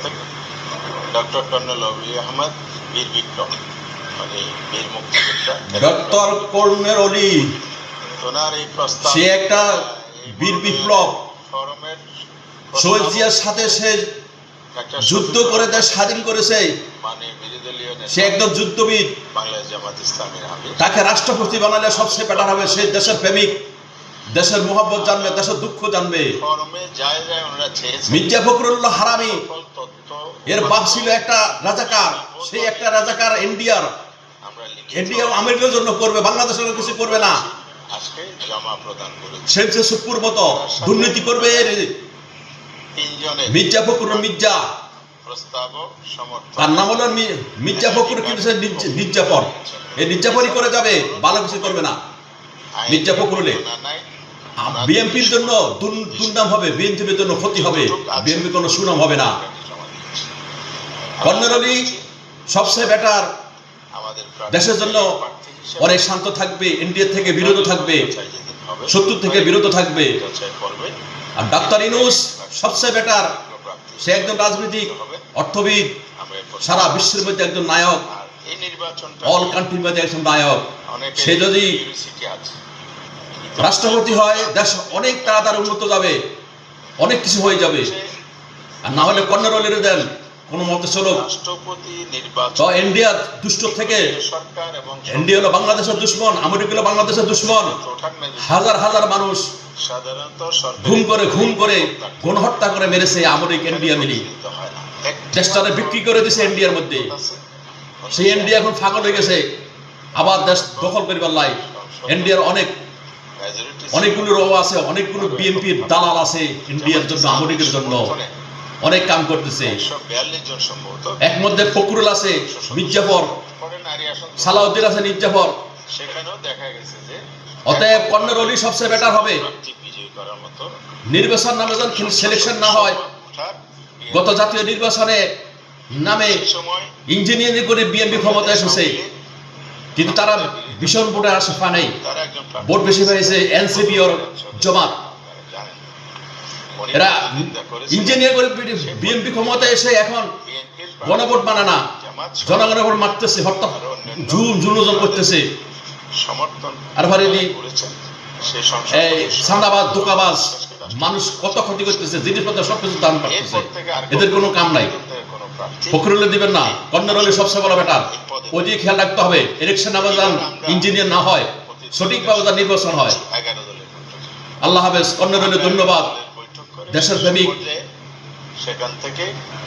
থেকে doctor colonel অলি আহমদ বীর বিক্রম, মানে বীর মুক্তিযোদ্ধা ডক্টর কর্নেল অলি, ওনার এই প্রস্তাব, সে একটা বীর বিপ্লব। ফোরামের শহীদ জিয়ার সাথে সে যুদ্ধ করে দেশ স্বাধীন করেছে। মানে বিরোধী দলীয় সে একদম যুদ্ধবিদ। বাংলাদেশ জামাত ইসলামের আমির, তাকে রাষ্ট্রপতি বানালে সবচেয়ে বেটার হবে। সে দেশের প্রেমিক, দেশের মোহাব্বত জানবে, দেশের দুঃখ জানবে। ফোরামে যায় ওনারা চেয়েছেন মির্জা ফখরুল্লাহ হারামি, তথ্য এর বাপ ছিল একটা রাজাকার। সেই একটা রাজাকার ইন্ডিয়ার আমেরিকার জন্য করবে, বাংলাদেশের কিছু করবে না। আজকে জমা প্রদান করেছে। সে সুপুর মতো দুর্নীতি করবে। তিনজনের মির্জা ফখরুল মির্জা, প্রস্তাবক সমর্থন, তার নাম হলো মির্জা ফখরুল, কিন্তু সে নির্যাপন, এই নির্যাপনই করে যাবে, ভালো কিছু করবে না। মির্জা ফখরুলের বিএনপির জন্য দুর্নাম হবে, বিএনপির জন্য ক্ষতি হবে, বিএনপি কোনো সুনাম হবে না। কর্নেল অলি সবচেয়ে বেটার, দেশের জন্য অনেক শান্ত থাকবে, ইন্ডিয়া থেকে বিরত থাকবে, শত্রু থেকে বিরত থাকবে। আর ডাক্তার ইউনূস সবচেয়ে বেটার, সে একজন রাজনীতিক, অর্থবিদ, সারা বিশ্বের মধ্যে একজন নায়ক, অল কান্ট্রির মধ্যে একজন নায়ক। সে যদি রাষ্ট্রপতি হয়, দেশ অনেক তাড়াতাড়ি উন্নত যাবে, অনেক কিছু হয়ে যাবে। আর না হলে কর্নেল অলির দেন কোনো মতে চলুক। ইন্ডিয়া দুষ্ট থেকে, ইন্ডিয়া হলো বাংলাদেশের দুশ্মন, আমেরিকা হলো বাংলাদেশের দুশ্মন। হাজার হাজার মানুষ ঘুম করে গণহত্যা করে মেরেছে আমেরিকা ইন্ডিয়া মিলি, দেশটারে বিক্রি করে দিয়েছে ইন্ডিয়ার মধ্যে। সেই ইন্ডিয়া এখন পাগল হয়ে গেছে, আবার দেশ দখল করিবার লাই। ইন্ডিয়ার অনেকগুলো রো আছে, অনেকগুলো বিএনপির দালাল আছে ইন্ডিয়ার জন্য, আমেরিকার জন্য অনেক কাম করতেছে। এক মধ্যে ফখরুল আছে, মির্জাফর, সালাউদ্দিন আছে, মির্জাফর। অতএব কর্নেল অলি সবচেয়ে বেটার হবে। নির্বাচন নামে যখন সিলেকশন না হয়, গত জাতীয় নির্বাচনে নামে ইঞ্জিনিয়ারিং করে বিএনপি ক্ষমতা এসেছে, কিন্তু তারা ভীষণ ভোটে আসে পা নেই, ভোট বেশি হয়েছে এনসিপি ওর জমাত। এরা ইঞ্জিনিয়ার করে বিএনপি ক্ষমতা এসে এখন গণভোট মানে না, জনগণের ভোট মারতেছে, হত্যা জুলুম করতেছে। আর ভারি সান্দাবাজ, ধোকাবাজ মানুষ কত ক্ষতি করতেছে, জিনিসপত্র সবকিছু দাম পাচ্ছে, এদের কোনো কাম নাই। ফখরুল দিবেন না, কর্নেল অলি সবচেয়ে বড় বেটার। ওদিকে খেয়াল রাখতে হবে, ইলেকশন আবেদন ইঞ্জিনিয়ার না হয়, সঠিকভাবে তার নির্বাচন হয়। আল্লাহ হাফেজ। কর্নেল অলি ধন্যবাদ, দেশের প্রেমিক। সেখান থেকে